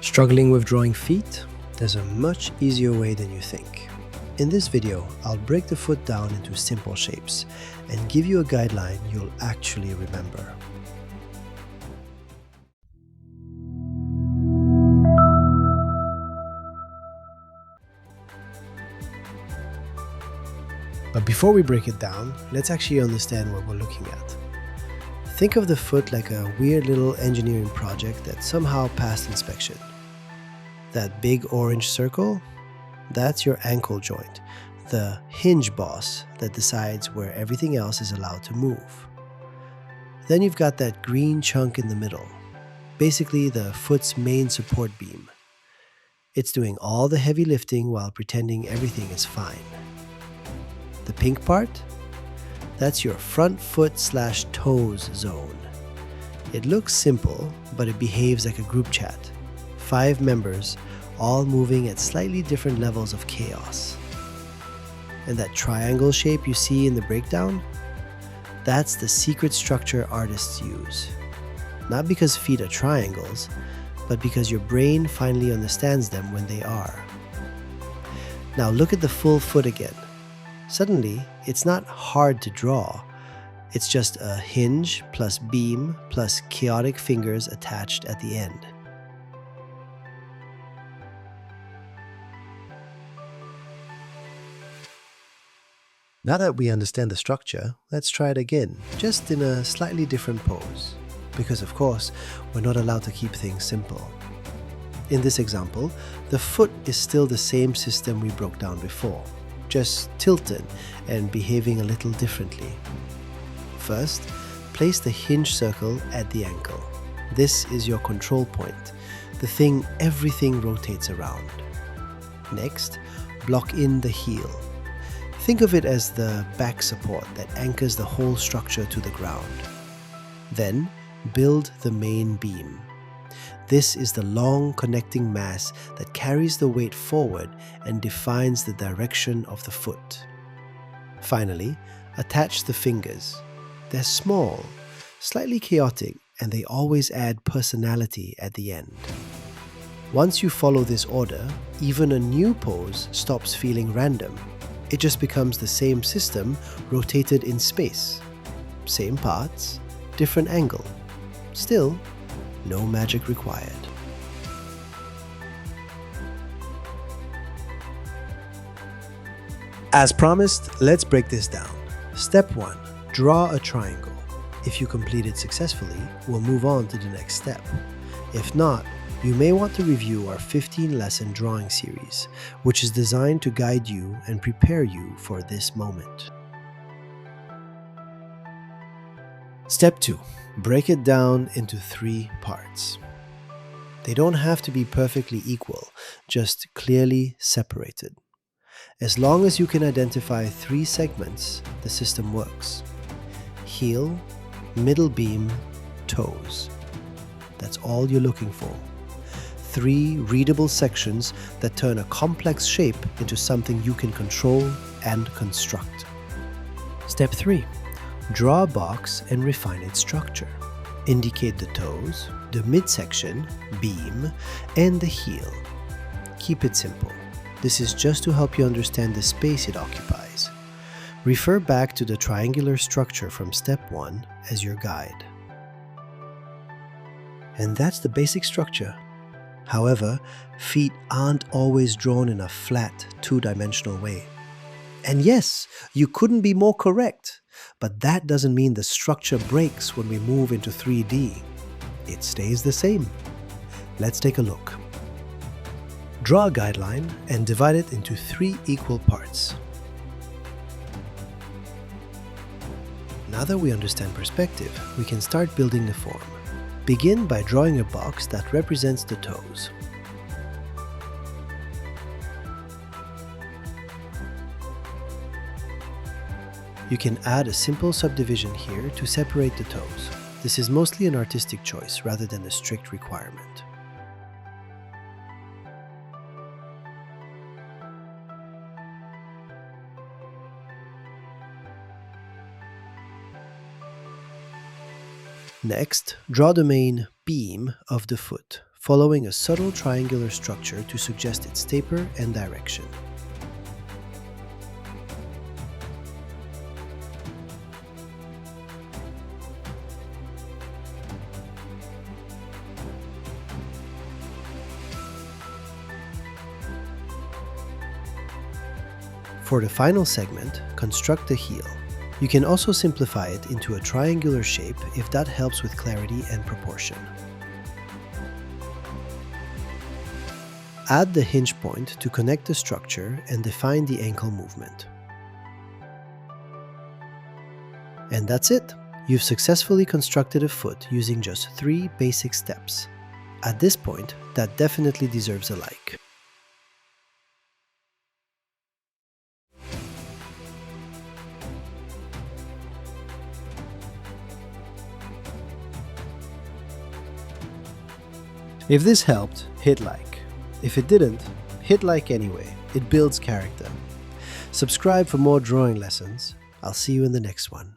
Struggling with drawing feet? There's a much easier way than you think. In this video, I'll break the foot down into simple shapes and give you a guideline you'll actually remember. But before we break it down, let's actually understand what we're looking at. Think of the foot like a weird little engineering project that somehow passed inspection. That big orange circle? That's your ankle joint, the hinge boss that decides where everything else is allowed to move. Then you've got that green chunk in the middle, basically the foot's main support beam. It's doing all the heavy lifting while pretending everything is fine. The pink part? That's your front foot/toes zone. It looks simple, but it behaves like a group chat. 5 members, all moving at slightly different levels of chaos. And that triangle shape you see in the breakdown? That's the secret structure artists use. Not because feet are triangles, but because your brain finally understands them when they are. Now look at the full foot again. Suddenly, it's not hard to draw. It's just a hinge plus beam plus chaotic fingers attached at the end. Now that we understand the structure, let's try it again, just in a slightly different pose. Because of course, we're not allowed to keep things simple. In this example, the foot is still the same system we broke down before, just tilted and behaving a little differently. First, place the hinge circle at the ankle. This is your control point, the thing everything rotates around. Next, block in the heel. Think of it as the back support that anchors the whole structure to the ground. Then, build the main beam. This is the long connecting mass that carries the weight forward and defines the direction of the foot. Finally, attach the fingers. They're small, slightly chaotic, and they always add personality at the end. Once you follow this order, even a new pose stops feeling random. It just becomes the same system rotated in space. Same parts, different angle. Still, no magic required. As promised, let's break this down. Step 1. Draw a triangle. If you complete it successfully, we'll move on to the next step. If not, you may want to review our 15-lesson drawing series, which is designed to guide you and prepare you for this moment. Step 2. Break it down into 3 parts. They don't have to be perfectly equal, just clearly separated. As long as you can identify 3 segments, the system works. Heel, middle beam, toes. That's all you're looking for. 3 readable sections that turn a complex shape into something you can control and construct. Step 3. Draw a box and refine its structure. Indicate the toes, the midsection, beam, and the heel. Keep it simple. This is just to help you understand the space it occupies. Refer back to the triangular structure from step 1 as your guide. And that's the basic structure. However, feet aren't always drawn in a flat, 2-dimensional way. And yes, you couldn't be more correct. But that doesn't mean the structure breaks when we move into 3D. It stays the same. Let's take a look. Draw a guideline and divide it into 3 equal parts. Now that we understand perspective, we can start building the form. Begin by drawing a box that represents the toes. You can add a simple subdivision here to separate the toes. This is mostly an artistic choice rather than a strict requirement. Next, draw the main beam of the foot following a subtle triangular structure to suggest its taper and direction. For the final segment, construct the heel. You can also simplify it into a triangular shape if that helps with clarity and proportion. Add the hinge point to connect the structure and define the ankle movement. And that's it! You've successfully constructed a foot using just 3 basic steps. At this point, that definitely deserves a like. If this helped, hit like. If it didn't, hit like anyway. It builds character. Subscribe for more drawing lessons. I'll see you in the next one.